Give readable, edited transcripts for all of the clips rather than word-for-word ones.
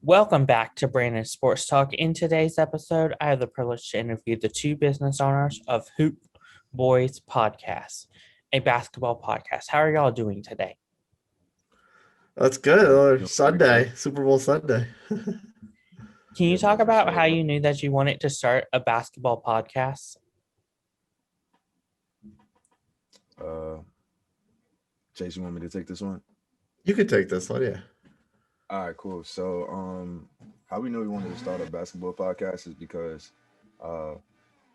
Welcome back to Brandon Sports Talk. In today's episode, I have the privilege to interview the two business owners of Hoop Boys Podcast, a basketball podcast. How are y'all doing today? That's good. Doing pretty Sunday, good. Super Bowl Sunday. Can you Yeah, talk man, for about how sure. you knew that you wanted to start a basketball podcast? Uh, Chase, you want me to take this one? You could take this one, yeah. All right, cool. So, how we knew we wanted to start a basketball podcast is because, uh,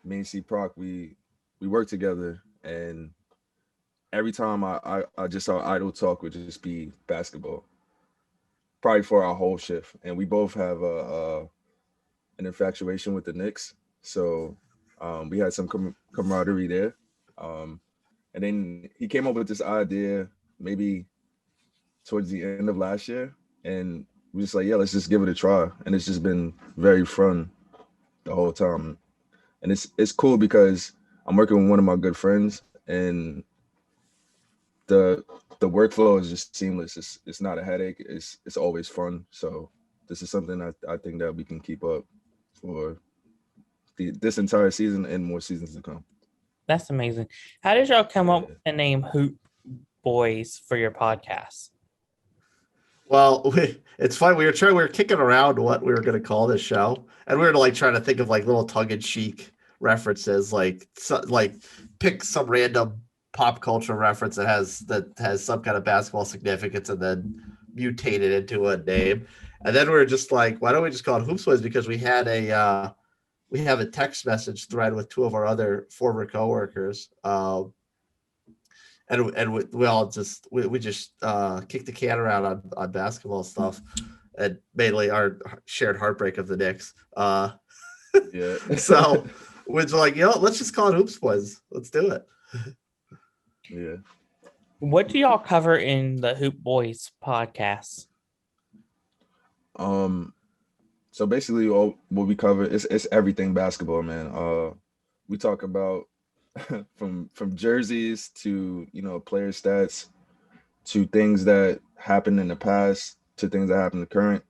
me and CProc, we work together, and every time I just our idle talk would just be basketball, probably for our whole shift, and we both have an infatuation with the Knicks, so we had some camaraderie there. Um, and then he came up with this idea maybe towards the end of last year, and we just like, yeah, let's just give it a try. And it's just been very fun the whole time, and it's cool because I'm working with one of my good friends, and the the workflow is just seamless. It's not a headache. It's always fun. So this is something I think that we can keep up for this entire season and more seasons to come. That's amazing. How did y'all come up Yeah. with the name Hoop Boys for your podcast? Well, it's fun. We were kicking around what we were going to call this show, and we were like trying to think of like little tongue in cheek references, like pick some random pop culture reference that has some kind of basketball significance, and then mutate it into a name. And then we were just like, why don't we just call it Hoops Boys? Because we have a text message thread with two of our other former coworkers. And we all we just kicked the can around on basketball stuff, and mainly our shared heartbreak of the Knicks. Yeah. So we're like, let's just call it Hoops Boys. Let's do it. Yeah. What do y'all cover in the Hoop Boys podcast? Um, so basically all what we cover is everything basketball, man. We talk about from jerseys to, player stats to things that happened in the past to things that happen in the current.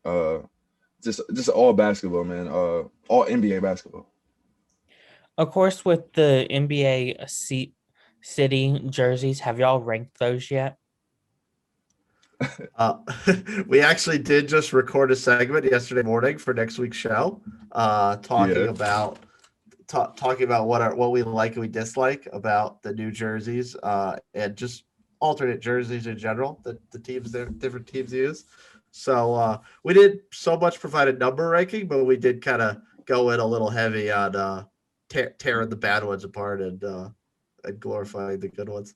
Just all basketball, man. All NBA basketball. Of course, with the NBA city jerseys, have y'all ranked those yet? Uh, we actually did just record a segment yesterday morning for next week's show, talking Yeah. about talking about what we like and we dislike about the new jerseys, and just alternate jerseys in general that the different teams use. So we did so much provide a number ranking, but we did kind of go in a little heavy on tearing the bad ones apart and glorifying the good ones.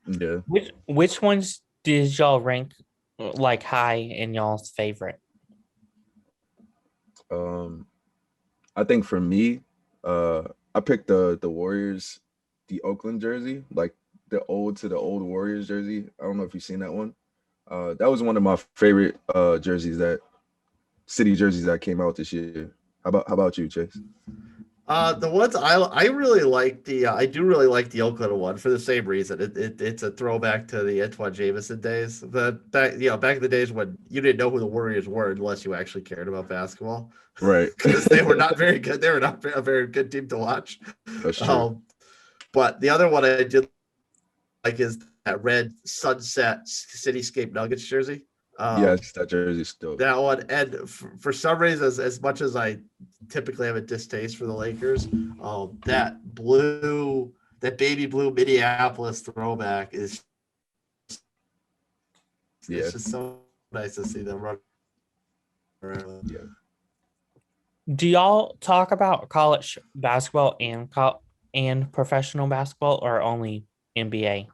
Yeah. Which ones did y'all rank like high in y'all's favorite? Um, I think for me, uh, I picked the Warriors, the Oakland jersey, like the old to the old Warriors jersey. I don't know if you've seen that one. That was one of my favorite city jerseys that came out this year. How about you, Chase? The ones I really like I do really like the Oakland one for the same reason. It's a throwback to the Antoine Jameson days. Back in the days when you didn't know who the Warriors were unless you actually cared about basketball, Right. because they were not very good. They were not a very good team to watch. That's true. Um, but the other one I did like is that red sunset cityscape Nuggets jersey. Um, Yes, that jersey's dope. that one, and for some reason, as much as I typically have a distaste for the Lakers, that baby blue Minneapolis throwback is Yeah. it's just so nice to see them run around. Yeah. Do y'all talk about college basketball and professional basketball, or only NBA?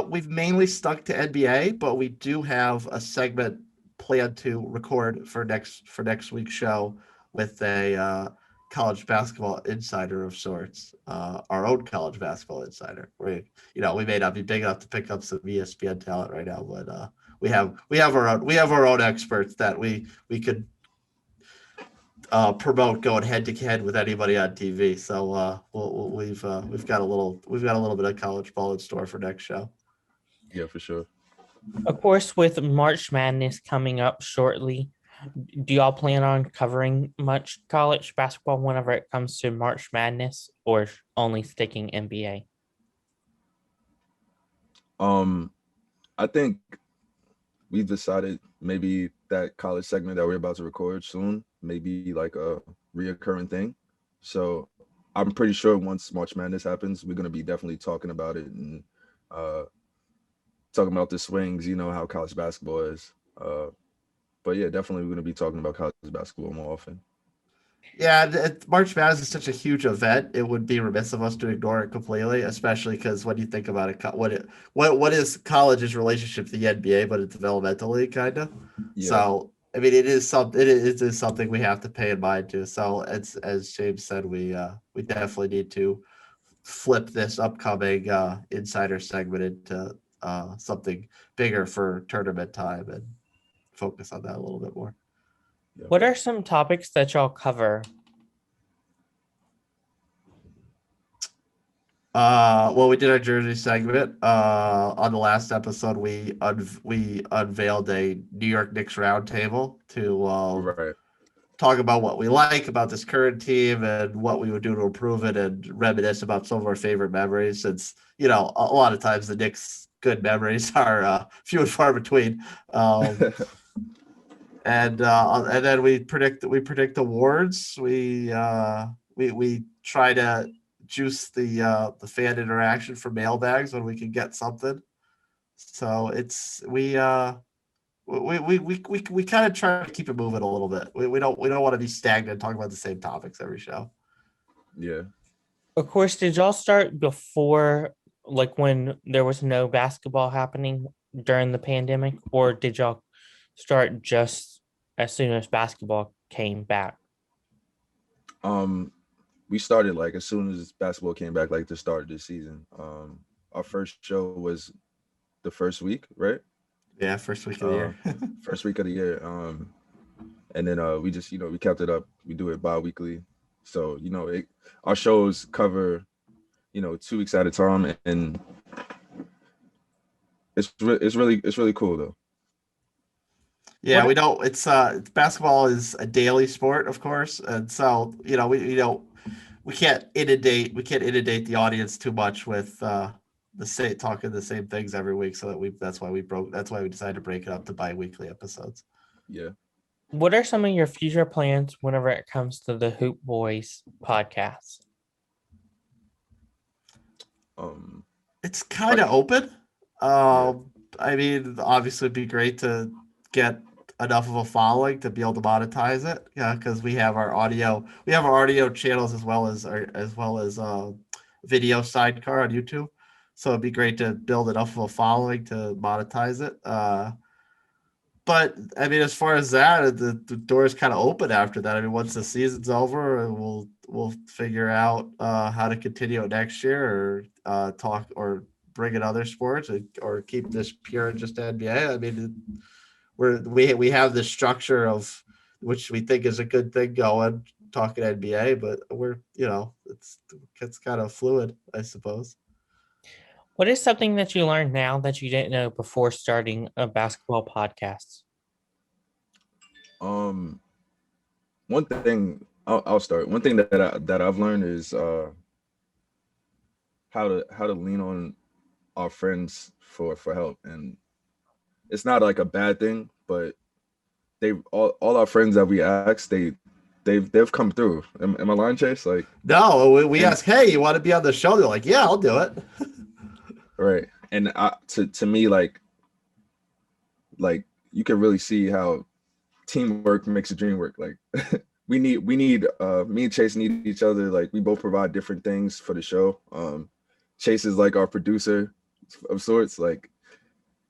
We've mainly stuck to NBA, but we do have a segment planned to record for next week's show with a college basketball insider of sorts, our own college basketball insider. We may not be big enough to pick up some ESPN talent right now, but we have our own experts that we could promote going head to head with anybody on TV. So we've got a little bit of college ball in store for next show. Yeah, for sure. Of course, with March Madness coming up shortly, do y'all plan on covering much college basketball whenever it comes to March Madness, or only sticking NBA? Um, I think we've decided maybe that college segment that we're about to record soon, maybe like a reoccurring thing. So I'm pretty sure once March Madness happens, we're gonna be definitely talking about it and uh talking about the swings, how college basketball is. But yeah, definitely we're gonna be talking about college basketball more often. Yeah, March Madness is such a huge event. It would be remiss of us to ignore it completely, especially because when you think about it, what is college's relationship to the NBA, but it's developmentally kind of. Yeah. So I mean, it is something we have to pay in mind too. So it's as James said, we definitely need to flip this upcoming insider segment into something bigger for tournament time and focus on that a little bit more. Yeah. What are some topics that y'all cover? Well, we did our jersey segment. On the last episode, we unveiled a New York Knicks roundtable to Right. talk about what we like about this current team and what we would do to improve it, and reminisce about some of our favorite memories. Since a lot of times the Knicks' good memories are few and far between. Um, and then we predict awards. We try to juice the fan interaction for mailbags when we can get something. So it's we kind of try to keep it moving a little bit. We don't want to be stagnant talking about the same topics every show. Yeah. Of course, did y'all start before, like when there was no basketball happening during the pandemic, or did y'all start just as soon as basketball came back? Um, we started like as soon as basketball came back, like the start of the season. Our first show was the first week, right? Yeah, first week of the Uh, year. First week of the year. And then we just we kept it up. We do it bi-weekly, so our shows cover 2 weeks at a time, and it's really cool though. Yeah, What we don't. It's basketball is a daily sport, of course, and so we can't inundate the audience too much with the same talking the same things every week. So that's why we decided to break it up to bi-weekly episodes. Yeah. what are some of your future plans whenever it comes to the Hoop Boys podcast? Um. It's kind Like, of open. yeah. I mean, obviously, it'd be great to get enough of a following to be able to monetize it. Yeah, because we have our audio channels as well as video sidecar on YouTube. So it'd be great to build enough of a following to monetize it. But I mean, as far as that, the door is kind of open after that. I mean, once the season's over, we'll figure out how to continue it next year, or talk or bring in other sports, or keep this pure just NBA. I mean, we have this structure of which we think is a good thing going talking NBA, but it's kind of fluid, I suppose. What is something that you learned now that you didn't know before starting a basketball podcast? Um. One thing I'll start. One thing that I've learned is how to lean on our friends for help, and it's not like a bad thing, but they've all our friends that we asked, they've come through. Am I lying, Chase? Like, No, we and ask, hey, you want to be on the show? They're like, yeah, I'll do it. right, and to me, like you can really see how teamwork makes the dream work. Like we need me and Chase need each other. Like we both provide different things for the show. Chase is like our producer of sorts. Like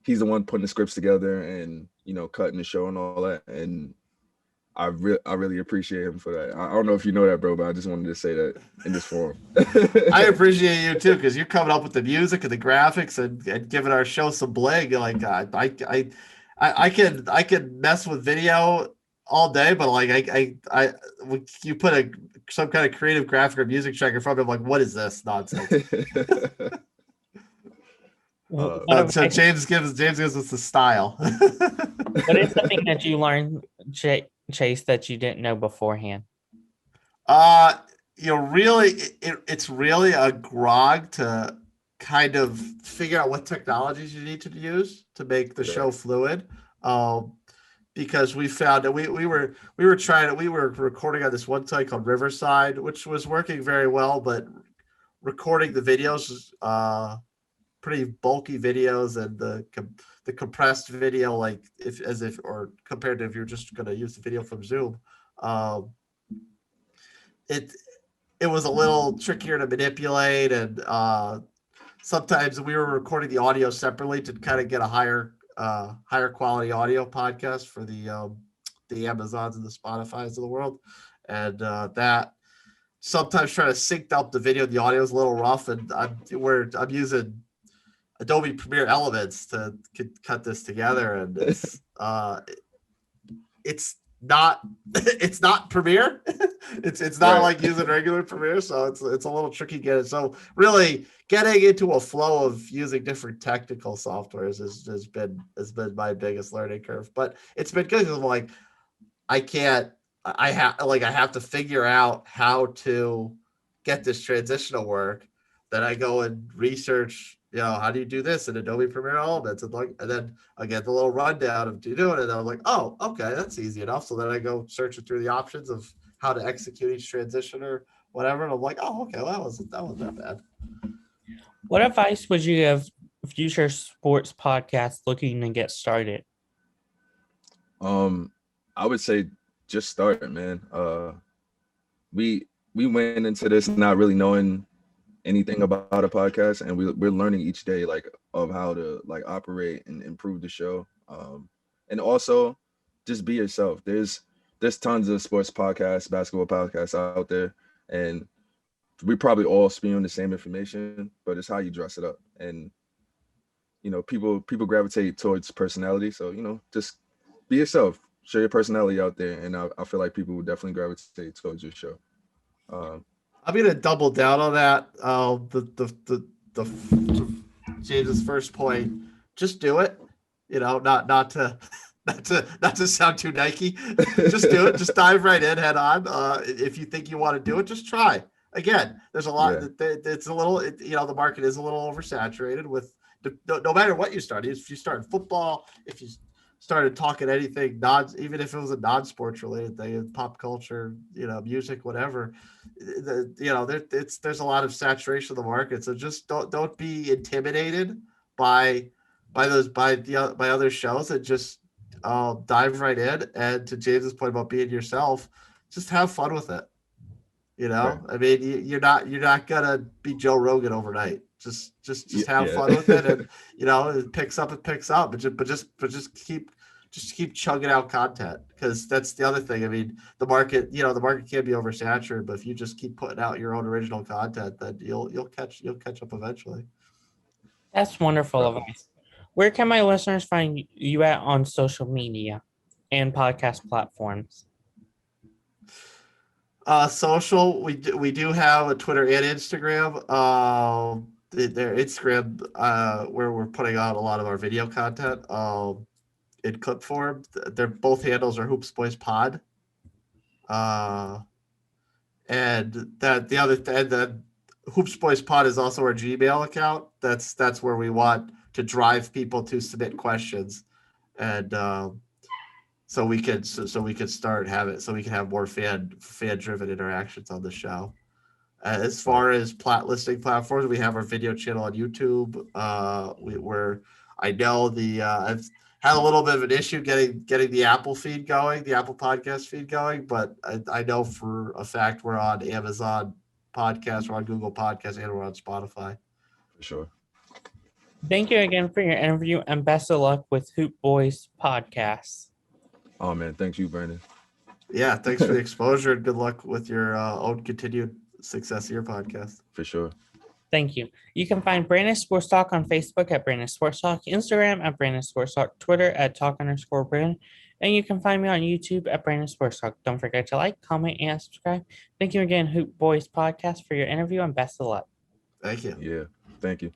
he's the one putting the scripts together and cutting the show and all that. And I really appreciate him for that. I don't know if you know that, bro, but I just wanted to say that in this forum. I appreciate you too, because you're coming up with the music and the graphics and giving our show some bling. Like I can mess with video all day, but like when you put some kind of creative graphic or music track in front of me, I'm like, what is this nonsense? What So advice, James gives us the style. what is something that you learned, Chase, that you didn't know beforehand? Uh, really, it's really a grog to kind of figure out what technologies you need to use to make the Yeah. show fluid. Um, because we found that we were recording on this one site called Riverside, which was working very well, but recording the videos, pretty bulky videos, and the compressed video, like if or compared to if you're just going to use the video from Zoom, um, it it was a little trickier to manipulate, and sometimes we were recording the audio separately to kind of get a higher quality audio podcast for the Amazons and the Spotify's of the world, and that sometimes trying to sync up the video and the audio is a little rough, and I'm using Adobe Premiere Elements to cut this together, and it's not it's not Premiere. It's not Right. like using regular Premiere, so it's a little tricky to get it. So really getting into a flow of using different technical softwares has been my biggest learning curve. But it's been good because I'm like, I can't I have to figure out how to get this transition to work. Then I go and research, how do you do this in Adobe Premiere Elements, and then I get the little rundown of doing it, and I'm like, oh, okay, that's easy enough. So then I go searching through the options of how to execute each transition or whatever, and I'm like, oh, okay, well, that wasn't that bad. What advice would you give future sports podcasts looking to get started? I would say just start, man. We went into this not really knowing anything about a podcast, and we're learning each day, like, of how to like operate and improve the show. And also just be yourself. There's tons of sports podcasts, basketball podcasts out there, and we probably all spewing the same information, but it's how you dress it up. And people gravitate towards personality, so just be yourself, show your personality out there, and I feel like people will definitely gravitate towards your show. I'm gonna double down on that. The James's first point, just do it. Not to not to sound too Nike. Just do it. Just dive right in, head on. If you think you want to do it, just try. Again, there's a lot. Yeah. It's a little. The market is a little oversaturated with. No matter what you start, if you start in football, if you started talking anything even if it was a non-sports related thing, pop culture, music, whatever, there's a lot of saturation of the market. So just don't be intimidated by by other shows, and just dive right in. And to James's point about being yourself, just have fun with it. Right. I mean, you're not gonna be Joe Rogan overnight. Just have Yeah. fun with it, and it picks up, but just keep chugging out content, because that's the other thing. I mean, the market can be oversaturated, but if you just keep putting out your own original content, then you'll catch up eventually. That's wonderful Right. advice. Where can my listeners find you at on social media and podcast platforms? Social, we do have a Twitter and Instagram. Their Instagram, where we're putting out a lot of our video content, in clip form. They're both handles are Hoops Boys Pod. And that the other and the Hoops Boys Pod is also our Gmail account. That's where we want to drive people to submit questions, and so we could start having so we can have more fan driven interactions on the show. As far as listing platforms, we have our video channel on YouTube. I know I've had a little bit of an issue getting the Apple feed going, the Apple podcast feed going, but I know for a fact we're on Amazon Podcast, we're on Google Podcast, and we're on Spotify. For sure. Thank you again for your interview, and best of luck with Hoop Boys podcast. Oh man, thanks you, Brandon. Yeah, thanks for the exposure, and good luck with your own continued success of your podcast. For sure. Thank you. You can find Brandon Sports Talk on Facebook at Brandon Sports Talk, Instagram at Brandon Sports Talk, Twitter at Talk_Brandon, and you can find me on YouTube at Brandon Sports Talk. Don't forget to like, comment, and subscribe. Thank you again, Hoop Boys Podcast, for your interview, and best of luck. Thank you. Yeah. Thank you.